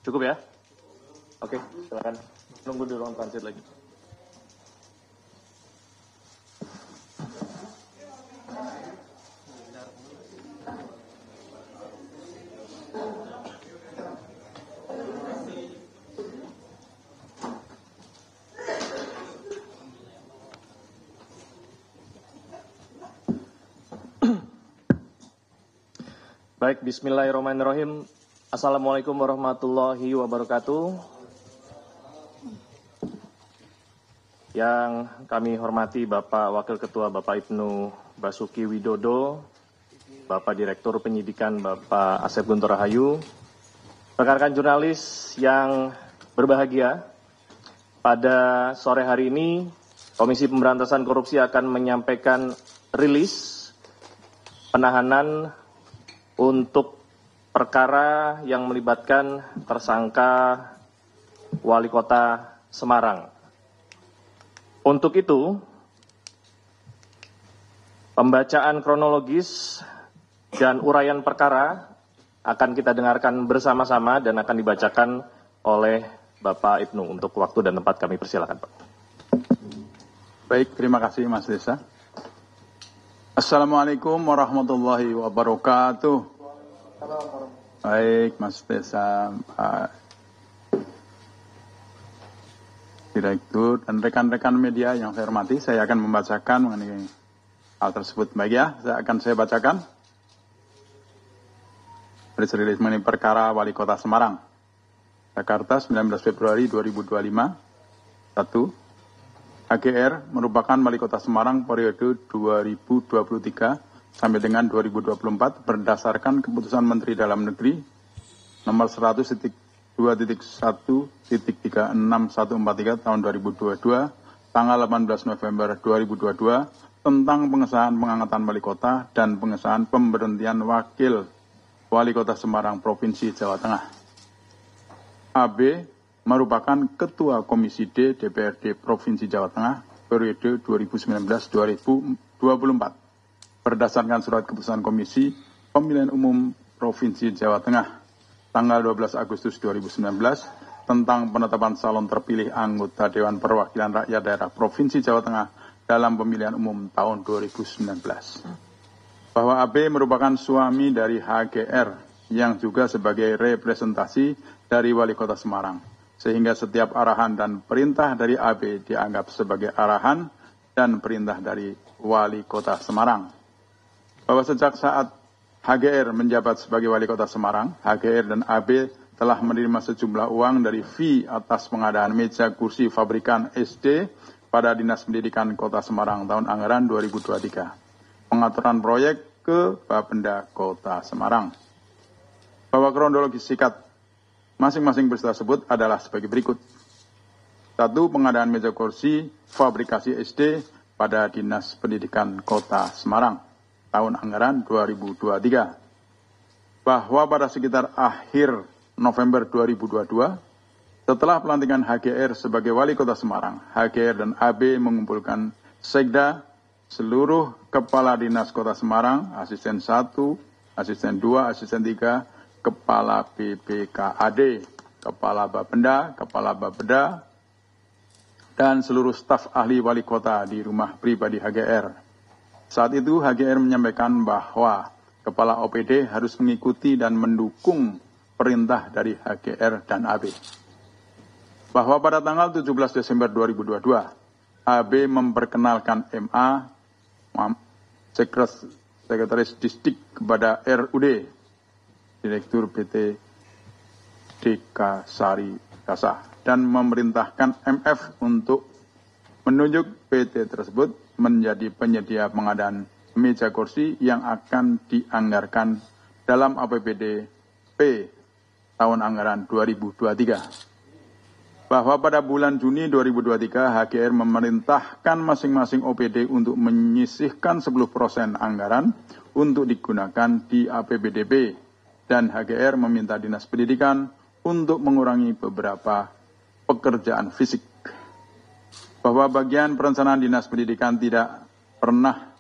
Cukup ya? Oke, silakan. Nunggu di ruang transit lagi. Baik, bismillahirrahmanirrahim. Assalamualaikum warahmatullahi wabarakatuh. Yang kami hormati Bapak Wakil Ketua Bapak Ibnu Basuki Widodo, Bapak Direktur Penyidikan Bapak Asep Guntur Rahayu, rekan-rekan jurnalis yang berbahagia, pada sore hari ini Komisi Pemberantasan Korupsi akan menyampaikan rilis penahanan untuk perkara yang melibatkan tersangka Wali Kota Semarang. Untuk itu, pembacaan kronologis dan uraian perkara akan kita dengarkan bersama-sama dan akan dibacakan oleh Bapak Ibnu. Untuk waktu dan tempat kami persilakan, Pak. Baik, terima kasih Mas Desa. Assalamualaikum warahmatullahi wabarakatuh. Baik, Mas Desa, Pak Direktur, dan rekan-rekan media yang saya hormati, saya akan membacakan mengenai hal tersebut. Baik ya, saya bacakan. Rilis mengenai perkara Wali Kota Semarang. Jakarta, 19 Februari 2025. 1. HGR merupakan Wali Kota Semarang periode 2023 sampai dengan 2024 berdasarkan Keputusan Menteri Dalam Negeri nomor 100.2.1.36143 tahun 2022 tanggal 18 November 2022 tentang pengesahan pengangkatan Wali Kota dan pengesahan pemberhentian Wakil Wali Kota Semarang Provinsi Jawa Tengah. AB merupakan Ketua Komisi D DPRD Provinsi Jawa Tengah periode 2019-2024 berdasarkan surat keputusan Komisi Pemilihan Umum Provinsi Jawa Tengah tanggal 12 Agustus 2019 tentang penetapan calon terpilih anggota Dewan Perwakilan Rakyat Daerah Provinsi Jawa Tengah dalam pemilihan umum tahun 2019. Bahwa AB merupakan suami dari HGR yang juga sebagai representasi dari Wali Kota Semarang, sehingga setiap arahan dan perintah dari AB dianggap sebagai arahan dan perintah dari Wali Kota Semarang. Bahwa sejak saat HGR menjabat sebagai Wali Kota Semarang, HGR dan AB telah menerima sejumlah uang dari fee atas pengadaan meja kursi pabrikan SD pada Dinas Pendidikan Kota Semarang tahun anggaran 2023. Pengaturan proyek ke Bapenda Kota Semarang. Bahwa kronologi singkat masing-masing peristiwa tersebut adalah sebagai berikut. 1. Pengadaan meja kursi fabrikasi SD pada Dinas Pendidikan Kota Semarang tahun anggaran 2023. Bahwa pada sekitar akhir November 2022, setelah pelantikan HGR sebagai Wali Kota Semarang, HGR dan AB mengumpulkan sekda seluruh Kepala Dinas Kota Semarang, Asisten 1, Asisten 2, Asisten 3, Kepala BPKAD, Kepala Bapenda, dan seluruh staf ahli wali kota di rumah pribadi HGR. Saat itu HGR menyampaikan bahwa Kepala OPD harus mengikuti dan mendukung perintah dari HGR dan AB. Bahwa pada tanggal 17 Desember 2022, AB memperkenalkan MA, Sekretaris Distrik kepada RUD, Direktur PT Dekasari Dasa, dan memerintahkan MF untuk menunjuk PT tersebut menjadi penyedia pengadaan meja kursi yang akan dianggarkan dalam APBD P tahun anggaran 2023. Bahwa pada bulan Juni 2023 HGR memerintahkan masing-masing OPD untuk menyisihkan 10% anggaran untuk digunakan di APBDP, dan HGR meminta Dinas Pendidikan untuk mengurangi beberapa pekerjaan fisik. Bahwa bagian perencanaan Dinas Pendidikan tidak pernah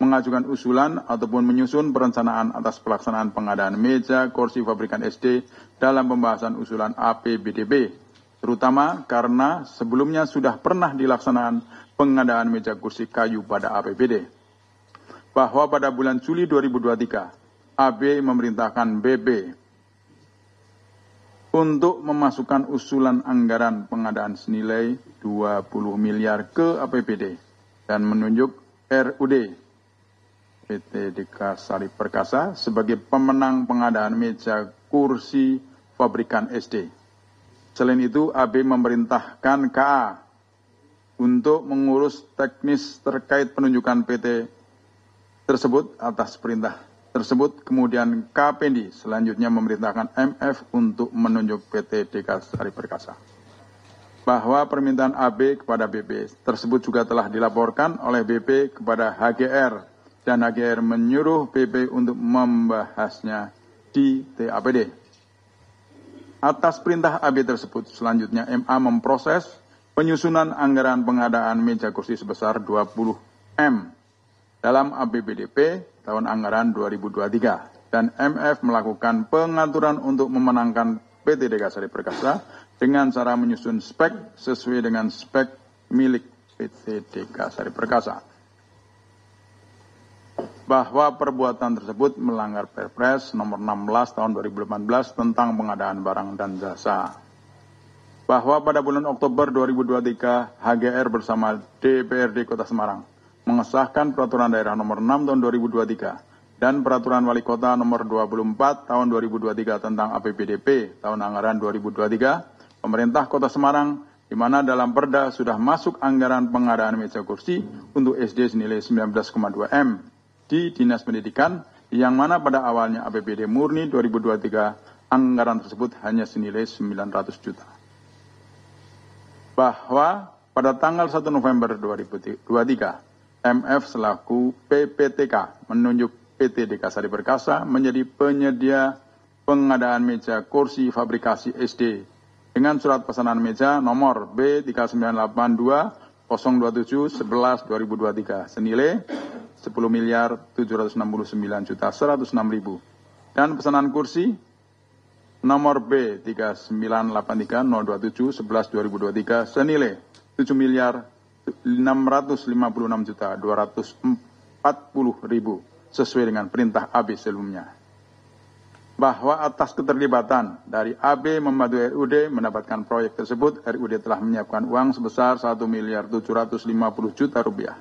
mengajukan usulan ataupun menyusun perencanaan atas pelaksanaan pengadaan meja kursi pabrikan SD dalam pembahasan usulan APBDP, terutama karena sebelumnya sudah pernah dilaksanakan pengadaan meja kursi kayu pada APBD. Bahwa pada bulan Juli 2023, AB memerintahkan BB untuk memasukkan usulan anggaran pengadaan senilai 20 miliar ke APBD dan menunjuk RUD PT Deka Sari Perkasa sebagai pemenang pengadaan meja kursi pabrikan SD. Selain itu, AB memerintahkan KA untuk mengurus teknis terkait penunjukan PT tersebut atas perintah tersebut. Kemudian KPD selanjutnya memerintahkan MF untuk menunjuk PT Deka Sari Perkasa. Bahwa permintaan AB kepada BP tersebut juga telah dilaporkan oleh BP kepada HGR dan HGR menyuruh BP untuk membahasnya di TAPD. Atas perintah AB tersebut, selanjutnya MA memproses penyusunan anggaran pengadaan meja kursi sebesar 20 M dalam APBDP tahun anggaran 2023 dan MF melakukan pengaturan untuk memenangkan PT Deka Sari Perkasa dengan cara menyusun spek sesuai dengan spek milik PT Deka Sari Perkasa. Bahwa perbuatan tersebut melanggar Perpres nomor 16 tahun 2018 tentang pengadaan barang dan jasa. Bahwa pada bulan Oktober 2023, HGR bersama DPRD Kota Semarang mengesahkan Peraturan Daerah nomor 6 tahun 2023 dan Peraturan Wali Kota nomor 24 tahun 2023 tentang APBDP tahun anggaran 2023, pemerintah Kota Semarang, di mana dalam Perda sudah masuk anggaran pengadaan meja kursi untuk SD senilai 19,2 M di Dinas Pendidikan, yang mana pada awalnya APBD murni 2023 anggaran tersebut hanya senilai 900 juta. Bahwa pada tanggal 1 November 2023, MF selaku PPTK menunjuk PT Deka Sari Perkasa menjadi penyedia pengadaan meja kursi fabrikasi SD dengan surat pesanan meja nomor B3982 027 11 2023 senilai 10 miliar 769 juta 106 ribu dan pesanan kursi nomor B3983 027 11 2023 senilai 7 miliar 656 juta 240 ribu sesuai dengan perintah AB sebelumnya. Bahwa atas keterlibatan dari AB membantu RUD mendapatkan proyek tersebut, RUD telah menyiapkan uang sebesar 1 miliar 750 juta rupiah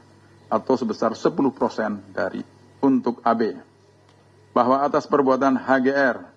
atau sebesar 10% dari untuk AB. Bahwa atas perbuatan HGR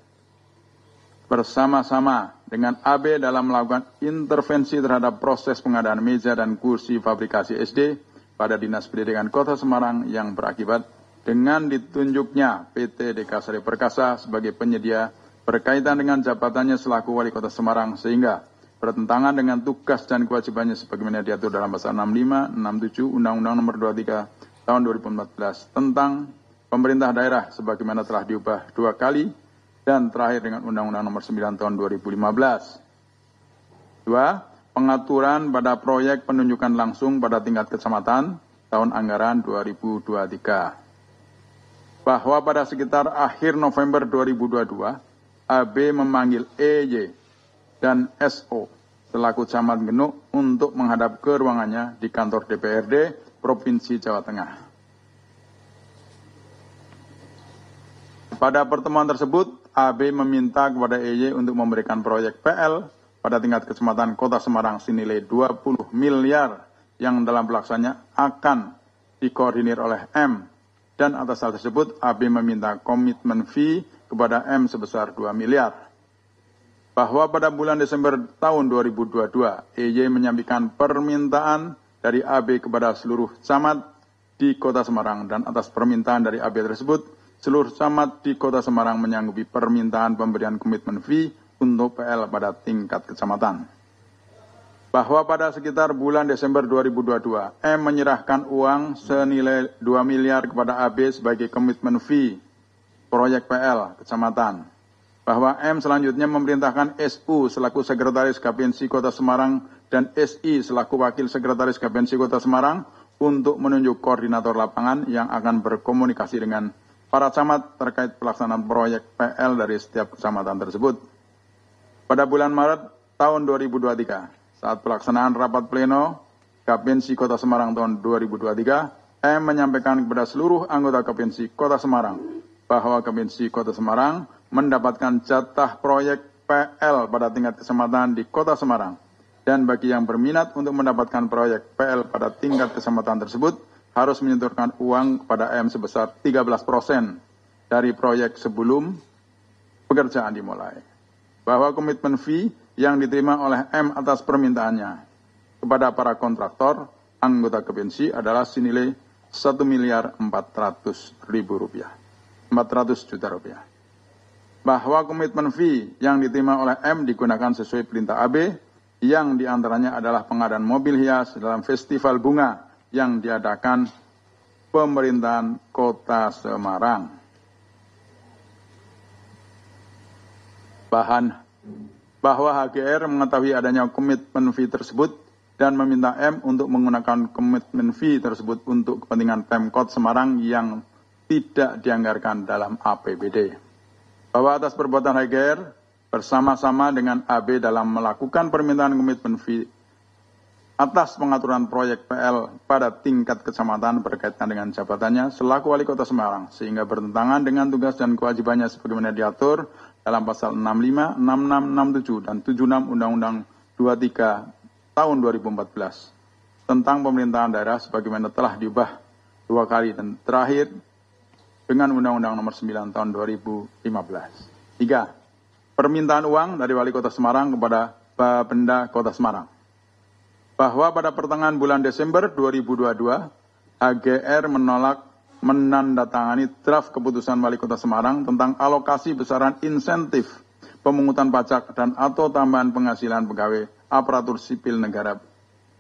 bersama-sama dengan AB dalam melakukan intervensi terhadap proses pengadaan meja dan kursi fabrikasi SD pada Dinas Pendidikan Kota Semarang yang berakibat dengan ditunjuknya PT Deka Sari Perkasa sebagai penyedia berkaitan dengan jabatannya selaku Wali Kota Semarang sehingga bertentangan dengan tugas dan kewajibannya sebagaimana diatur dalam pasal 65, 67 Undang-Undang Nomor 23 Tahun 2014 tentang pemerintah daerah sebagaimana telah diubah 2 kali dan terakhir dengan Undang-Undang Nomor 9 Tahun 2015. 2. Pengaturan pada proyek penunjukan langsung pada tingkat kecamatan tahun anggaran 2023. Bahwa pada sekitar akhir November 2022, AB memanggil EY dan SO selaku Camat Genuk untuk menghadap ke ruangannya di kantor DPRD Provinsi Jawa Tengah. Pada pertemuan tersebut, AB meminta kepada EY untuk memberikan proyek PL pada tingkat kecamatan Kota Semarang senilai 20 miliar yang dalam pelaksananya akan dikoordinir oleh M. Dan atas hal tersebut, AB meminta komitmen fee kepada M sebesar 2 miliar. Bahwa pada bulan Desember tahun 2022, EY menyampaikan permintaan dari AB kepada seluruh camat di Kota Semarang dan atas permintaan dari AB tersebut, seluruh camat di Kota Semarang menyanggupi permintaan pemberian komitmen fee untuk PL pada tingkat kecamatan. Bahwa pada sekitar bulan Desember 2022, M menyerahkan uang senilai 2 miliar kepada AB sebagai komitmen fee proyek PL kecamatan. Bahwa M selanjutnya memerintahkan SU selaku Sekretaris Kapensi Kota Semarang dan SI selaku Wakil Sekretaris Kapensi Kota Semarang untuk menunjuk koordinator lapangan yang akan berkomunikasi dengan para camat terkait pelaksanaan proyek PL dari setiap kecamatan tersebut. Pada bulan Maret tahun 2023, saat pelaksanaan rapat pleno Kapinsi Kota Semarang tahun 2023, M menyampaikan kepada seluruh anggota Kapinsi Kota Semarang bahwa Kapinsi Kota Semarang mendapatkan jatah proyek PL pada tingkat kecamatan di Kota Semarang. Dan bagi yang berminat untuk mendapatkan proyek PL pada tingkat kecamatan tersebut, harus menyetorkan uang kepada M sebesar 13% dari proyek sebelum pekerjaan dimulai. Bahwa komitmen fee yang diterima oleh M atas permintaannya kepada para kontraktor anggota Kapinsi adalah senilai Rp1.400.000. 400 juta rupiah. Bahwa komitmen fee yang diterima oleh M digunakan sesuai perintah AB, yang diantaranya adalah pengadaan mobil hias dalam festival bunga yang diadakan pemerintahan Kota Semarang. Bahwa HGR mengetahui adanya komitmen fee tersebut dan meminta M untuk menggunakan komitmen fee tersebut untuk kepentingan Pemkot Semarang yang tidak dianggarkan dalam APBD. Bahwa atas perbuatan HGR bersama-sama dengan AB dalam melakukan permintaan komitmen fee atas pengaturan proyek PL pada tingkat kecamatan berkaitan dengan jabatannya selaku Wali Kota Semarang, sehingga bertentangan dengan tugas dan kewajibannya sebagaimana diatur dalam pasal 65, 66, 67, dan 76 Undang-Undang 23 tahun 2014 tentang pemerintahan daerah sebagaimana telah diubah 2 kali dan terakhir dengan Undang-Undang Nomor 9 tahun 2015. 3. Permintaan uang dari Wali Kota Semarang kepada Bapenda Kota Semarang. Bahwa pada pertengahan bulan Desember 2022, HGR menolak menandatangani draft keputusan Wali Kota Semarang tentang alokasi besaran insentif pemungutan pajak dan atau tambahan penghasilan pegawai aparatur sipil negara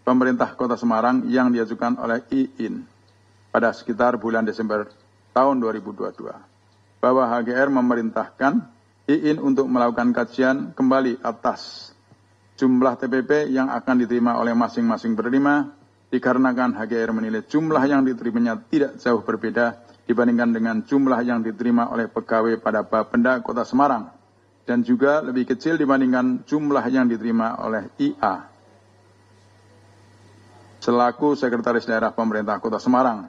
pemerintah Kota Semarang yang diajukan oleh IIN pada sekitar bulan Desember tahun 2022. Bahwa HGR memerintahkan IIN untuk melakukan kajian kembali atas jumlah TPP yang akan diterima oleh masing-masing penerima, dikarenakan HGR menilai jumlah yang diterimanya tidak jauh berbeda dibandingkan dengan jumlah yang diterima oleh pegawai pada Bapenda Kota Semarang, dan juga lebih kecil dibandingkan jumlah yang diterima oleh IA selaku Sekretaris Daerah Pemerintah Kota Semarang.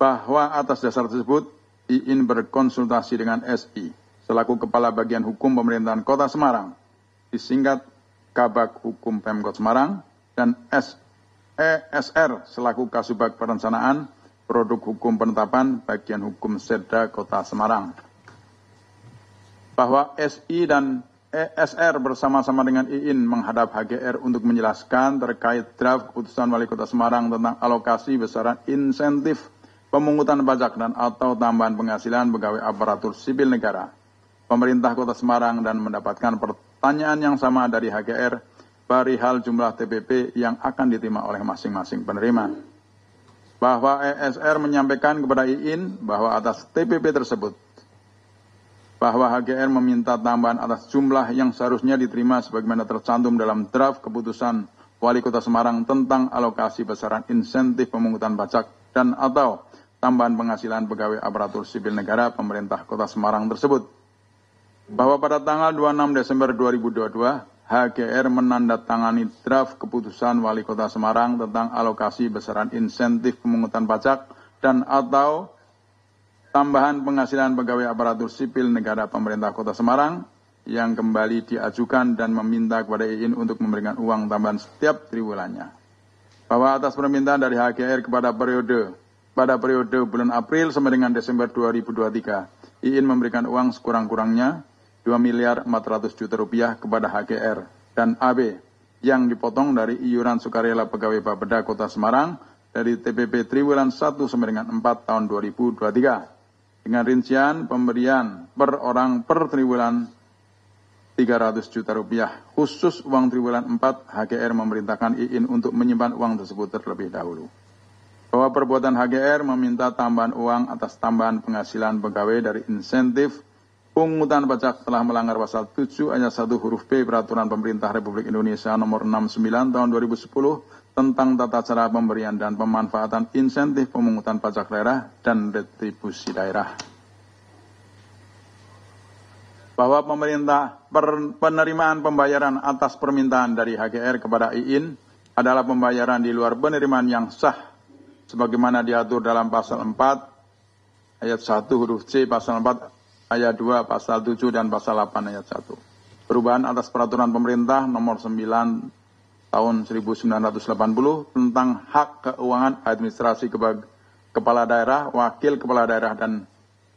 Bahwa atas dasar tersebut, IIN berkonsultasi dengan SI selaku Kepala Bagian Hukum Pemerintahan Kota Semarang, disingkat Kabag Hukum Pemkot Semarang, dan ESR selaku Kasubag Perencanaan Produk Hukum Penetapan Bagian Hukum Sedda Kota Semarang. Bahwa SI dan ESR bersama-sama dengan IIN menghadap HGR untuk menjelaskan terkait draft keputusan Wali Kota Semarang tentang alokasi besaran insentif pemungutan pajak dan atau tambahan penghasilan pegawai aparatur sipil negara pemerintah Kota Semarang, dan mendapatkan pertanyaan yang sama dari HGR perihal jumlah TPP yang akan diterima oleh masing-masing penerima. Bahwa ESR menyampaikan kepada IIN bahwa atas TPP tersebut, bahwa HGR meminta tambahan atas jumlah yang seharusnya diterima sebagaimana tercantum dalam draft keputusan Wali Kota Semarang tentang alokasi besaran insentif pemungutan pajak dan atau tambahan penghasilan pegawai aparatur sipil negara pemerintah Kota Semarang tersebut. Bahwa pada tanggal 26 Desember 2022, HGR menandatangani draft keputusan Wali Kota Semarang tentang alokasi besaran insentif pemungutan pajak dan atau tambahan penghasilan pegawai aparatur sipil negara pemerintah Kota Semarang yang kembali diajukan dan meminta kepada IIN untuk memberikan uang tambahan setiap triwulannya. Bahwa atas permintaan dari HGR pada periode bulan April sampai dengan Desember 2023, IIN memberikan uang sekurang-kurangnya Rp2.400.000.000 kepada HGR dan AB yang dipotong dari iuran sukarela pegawai Bapeda Kota Semarang dari TPP triwulan 1 sampai dengan 4 tahun 2023 dengan rincian pemberian per orang per triwulan Rp300 juta. Khusus uang triwulan 4, HGR memerintahkan IIN untuk menyimpan uang tersebut terlebih dahulu. Bahwa perbuatan HGR meminta tambahan uang atas tambahan penghasilan pegawai dari insentif pungutan pajak telah melanggar pasal 7 ayat 1 huruf B Peraturan Pemerintah Republik Indonesia Nomor 69 tahun 2010 tentang tata cara pemberian dan pemanfaatan insentif pemungutan pajak daerah dan retribusi daerah. Bahwa penerimaan pembayaran atas permintaan dari HGR kepada IIN adalah pembayaran di luar penerimaan yang sah sebagaimana diatur dalam pasal 4 ayat 1 huruf C, pasal 4 ayat 2, pasal 7 dan pasal 8 ayat 1. Perubahan atas peraturan pemerintah nomor 9 tahun 1980 tentang hak keuangan administrasi kepala daerah, wakil kepala daerah dan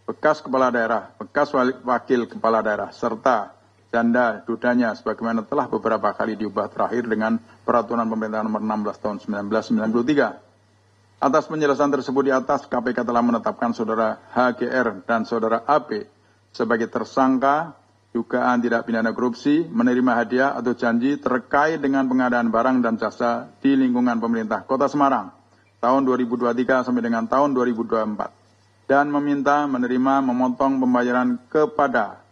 bekas kepala daerah, bekas wakil kepala daerah, serta janda dudanya sebagaimana telah beberapa kali diubah terakhir dengan peraturan pemerintah nomor 16 tahun 1993. Atas penjelasan tersebut di atas, KPK telah menetapkan saudara HGR dan saudara AP sebagai tersangka dugaan tidak pidana korupsi, menerima hadiah atau janji terkait dengan pengadaan barang dan jasa di lingkungan pemerintah Kota Semarang tahun 2023 sampai dengan tahun 2024. Dan meminta menerima memotong pembayaran kepada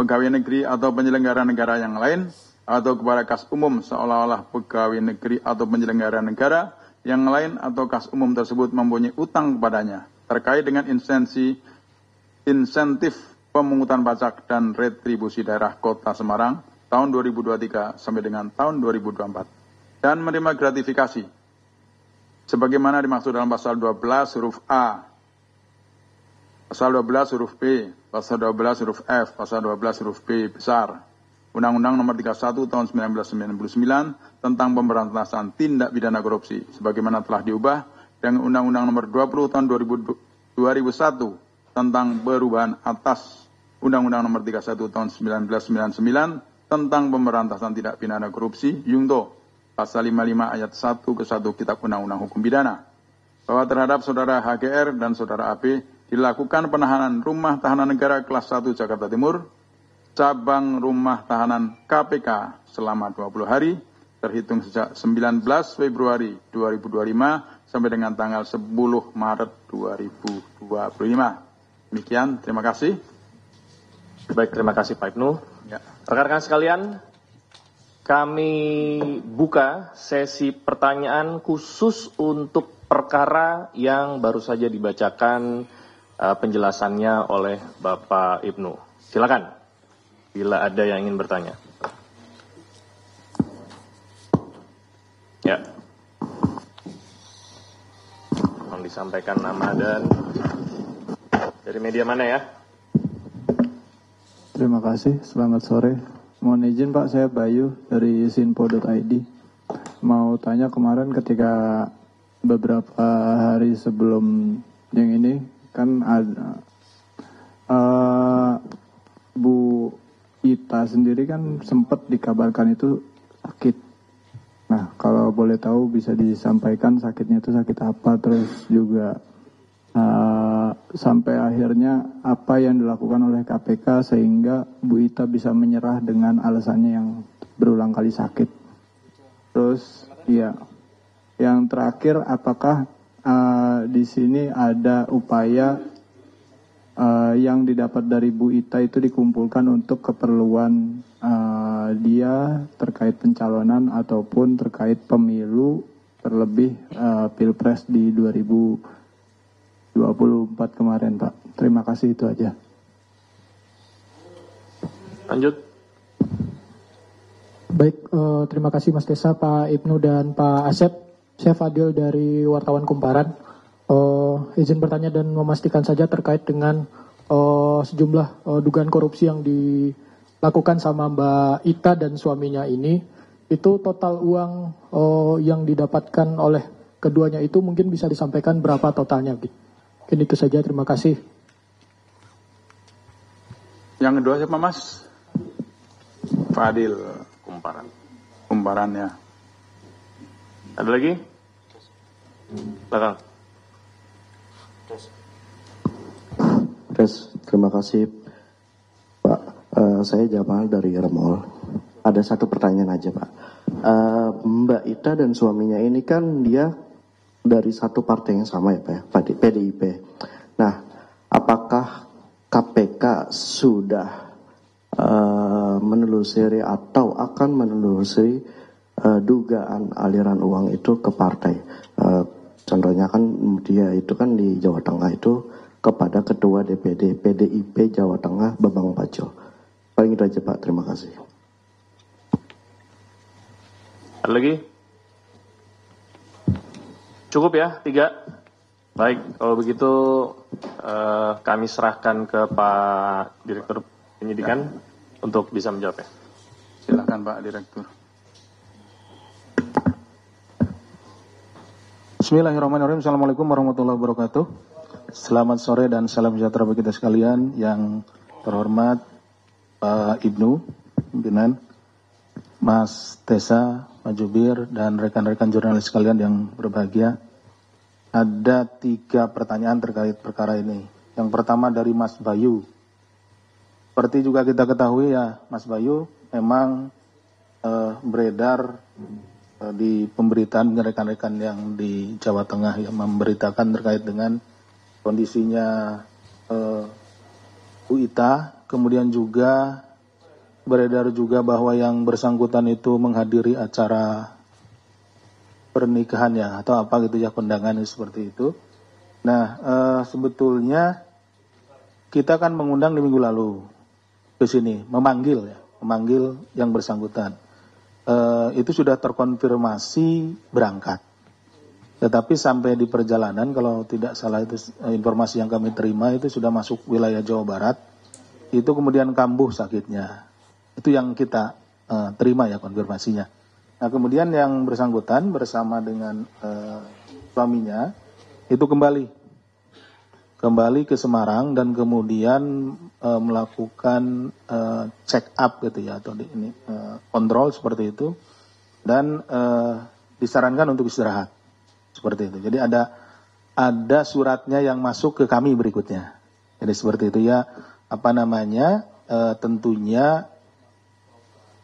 pegawai negeri atau penyelenggara negara yang lain atau kepada kas umum seolah-olah pegawai negeri atau penyelenggara negara yang lain atau kas umum tersebut mempunyai utang kepadanya terkait dengan insentif pemungutan pajak dan retribusi daerah Kota Semarang tahun 2023 sampai dengan tahun 2024 dan menerima gratifikasi sebagaimana dimaksud dalam pasal 12 huruf A, pasal 12 huruf B, pasal 12 huruf F, pasal 12 huruf B besar, Undang-Undang nomor 31 tahun 1999 tentang pemberantasan tindak pidana korupsi, sebagaimana telah diubah dengan Undang-Undang nomor 20 tahun 2001 tentang perubahan atas Undang-Undang nomor 31 tahun 1999 tentang pemberantasan tindak pidana korupsi, Yungto, pasal 55 ayat 1 ke 1 Kitab Undang-Undang Hukum Pidana, bahwa terhadap saudara HGR dan saudara AP dilakukan penahanan rumah tahanan negara kelas 1 Jakarta Timur, cabang rumah tahanan KPK selama 20 hari, terhitung sejak 19 Februari 2025 sampai dengan tanggal 10 Maret 2025. Demikian, terima kasih. Baik, terima kasih Pak Ibnu. Ya. Rekan-rekan sekalian, kami buka sesi pertanyaan khusus untuk perkara yang baru saja dibacakan penjelasannya oleh Bapak Ibnu. Silakan, bila ada yang ingin bertanya. Ya. Mohon disampaikan nama dan dari media mana ya? Terima kasih, selamat sore. Mohon izin Pak, saya Bayu dari sinpo.id. Mau tanya kemarin ketika beberapa hari sebelum yang ini, kan ada Bu Ita sendiri kan sempat dikabarkan itu sakit. Nah, kalau boleh tahu bisa disampaikan sakitnya itu sakit apa, terus juga sampai akhirnya apa yang dilakukan oleh KPK sehingga Bu Ita bisa menyerah dengan alasannya yang berulang kali sakit. Terus ya, yang terakhir apakah di sini ada upaya yang didapat dari Bu Ita itu dikumpulkan untuk keperluan dia terkait pencalonan ataupun terkait pemilu, terlebih Pilpres di 2024 kemarin, Pak. Terima kasih, itu aja. Lanjut. Baik, terima kasih Mas Desa, Pak Ibnu dan Pak Asep. Saya Fadil dari Wartawan Kumparan. Izin bertanya dan memastikan saja terkait dengan sejumlah dugaan korupsi yang dilakukan sama Mbak Ita dan suaminya ini. Itu total uang yang didapatkan oleh keduanya itu mungkin bisa disampaikan berapa totalnya? Mungkin itu saja, terima kasih. Yang kedua siapa Mas? Fadil. Kumparan ya. Ada lagi? Belakang. Terima kasih Pak. Saya Jamal dari Remol. Ada satu pertanyaan aja Pak. Mbak Ita dan suaminya ini kan dia dari satu partai yang sama ya Pak ya, PDIP. Nah, apakah KPK sudah menelusuri atau akan menelusuri dugaan aliran uang itu ke partai. Contohnya kan dia itu kan di Jawa Tengah itu kepada Ketua DPD PDIP Jawa Tengah Bambang Pacul. Paling itu aja Pak, terima kasih. Ada lagi? Cukup ya, 3. Baik, kalau begitu kami serahkan ke Pak Direktur Penyidikan untuk bisa menjawabnya. Silakan Pak Direktur. Bismillahirrahmanirrahim. Assalamualaikum warahmatullahi wabarakatuh. Selamat sore dan salam sejahtera bagi kita sekalian. Yang terhormat Pak Ibnu, pimpinan, Mas Tessa, Pak Jubir, dan rekan-rekan jurnalis sekalian yang berbahagia. Ada 3 pertanyaan terkait perkara ini. Yang pertama dari Mas Bayu. Seperti juga kita ketahui ya, Mas Bayu memang beredar di pemberitaan rekan-rekan yang di Jawa Tengah yang memberitakan terkait dengan kondisinya Bu Ita, kemudian juga beredar juga bahwa yang bersangkutan itu menghadiri acara pernikahannya atau apa gitu ya, kondangannya seperti itu. Nah, sebetulnya kita kan mengundang di minggu lalu ke sini, memanggil yang bersangkutan. Itu sudah terkonfirmasi berangkat. Tetapi sampai di perjalanan, kalau tidak salah itu informasi yang kami terima itu sudah masuk wilayah Jawa Barat, itu kemudian kambuh sakitnya. Itu yang kita terima ya konfirmasinya. Nah kemudian yang bersangkutan bersama dengan suaminya itu kembali ke Semarang dan kemudian melakukan check up gitu ya, atau kontrol seperti itu, dan disarankan untuk istirahat seperti itu. Jadi ada suratnya yang masuk ke kami berikutnya. Jadi seperti itu ya, tentunya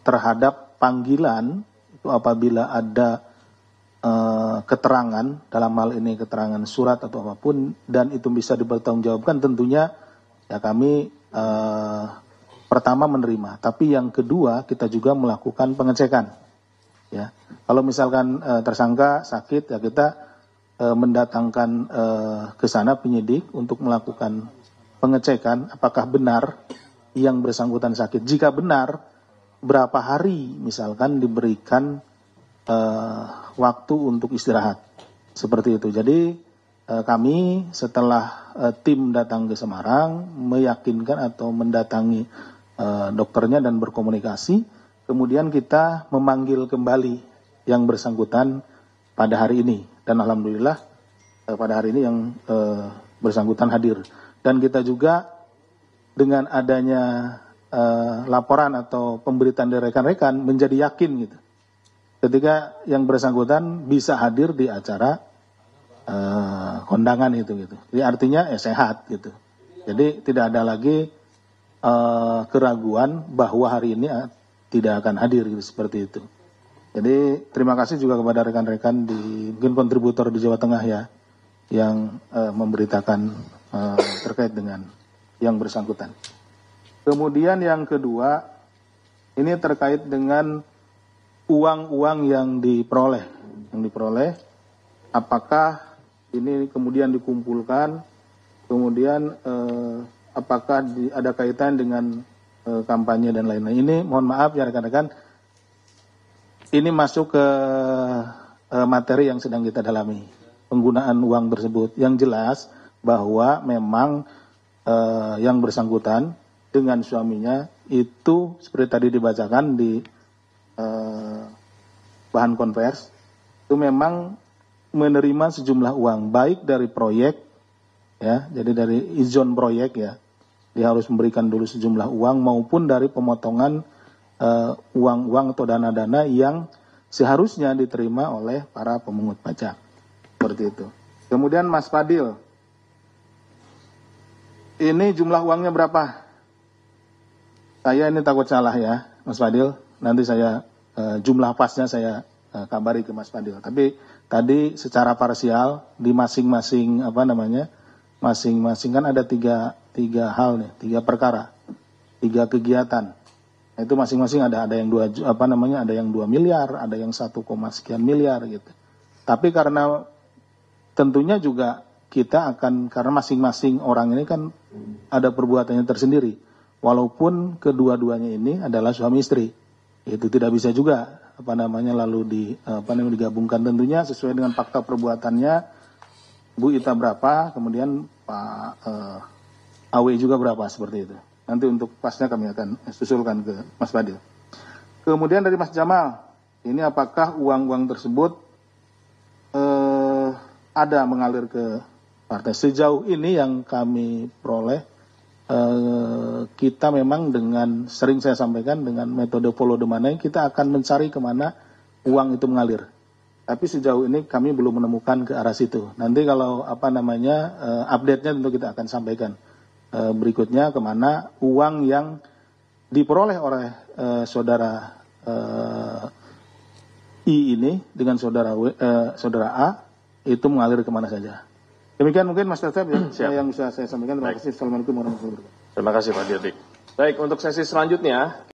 terhadap panggilan itu apabila ada keterangan, dalam hal ini keterangan surat atau apapun, dan itu bisa dipertanggungjawabkan, tentunya ya kami pertama menerima, tapi yang kedua kita juga melakukan pengecekan. Ya, kalau misalkan tersangka sakit ya kita mendatangkan ke sana penyidik untuk melakukan pengecekan apakah benar yang bersangkutan sakit. Jika benar, berapa hari misalkan diberikan waktu untuk istirahat seperti itu. Jadi kami setelah tim datang ke Semarang meyakinkan atau mendatangi dokternya dan berkomunikasi, kemudian kita memanggil kembali yang bersangkutan pada hari ini, dan alhamdulillah pada hari ini yang bersangkutan hadir, dan kita juga dengan adanya laporan atau pemberitaan dari rekan-rekan menjadi yakin gitu ketika yang bersangkutan bisa hadir di acara kondangan itu gitu. Jadi artinya sehat gitu. Jadi tidak ada lagi keraguan bahwa hari ini tidak akan hadir gitu, seperti itu. Jadi terima kasih juga kepada rekan-rekan di mungkin kontributor di Jawa Tengah ya yang memberitakan terkait dengan yang bersangkutan. Kemudian yang kedua ini terkait dengan uang-uang yang diperoleh, apakah ini kemudian dikumpulkan, kemudian apakah ada kaitan dengan kampanye dan lain-lain. Ini mohon maaf ya rekan-rekan, ini masuk ke materi yang sedang kita dalami, penggunaan uang tersebut. Yang jelas bahwa memang yang bersangkutan dengan suaminya itu seperti tadi dibacakan di bahan konvers, itu memang menerima sejumlah uang baik dari proyek ya, jadi dari izin proyek ya, dia harus memberikan dulu sejumlah uang, maupun dari pemotongan uang-uang atau dana-dana yang seharusnya diterima oleh para pemungut pajak seperti itu. Kemudian Mas Fadil, ini jumlah uangnya berapa? Saya ini takut salah ya Mas Fadil, nanti saya jumlah pasnya saya kabari ke Mas Fadil. Tapi tadi secara parsial di masing-masing masing-masing kan ada tiga hal nih, 3 perkara, 3 kegiatan. Itu masing-masing ada yang 2 miliar, ada yang 1, sekian miliar gitu. Tapi karena tentunya juga kita akan, karena masing-masing orang ini kan ada perbuatannya tersendiri. Walaupun kedua-duanya ini adalah suami istri. Itu tidak bisa juga lalu digabungkan, tentunya sesuai dengan fakta perbuatannya. Bu Ita berapa, kemudian Pak AW juga berapa, seperti itu. Nanti untuk pasnya kami akan susulkan ke Mas Fadil. Kemudian dari Mas Jamal, ini apakah uang-uang tersebut ada mengalir ke partai? Sejauh ini yang kami peroleh, kita memang dengan, sering saya sampaikan, dengan metode follow the money, kita akan mencari kemana uang itu mengalir. Tapi sejauh ini kami belum menemukan ke arah situ. Nanti kalau update-nya tentu kita akan sampaikan berikutnya kemana uang yang diperoleh oleh saudara I ini dengan saudara A itu mengalir kemana saja. Demikian mungkin Mas Tetep yang bisa saya sampaikan. Terima kasih. Assalamualaikum warahmatullahi wabarakatuh. Terima kasih Pak Dirdik. Baik, untuk sesi selanjutnya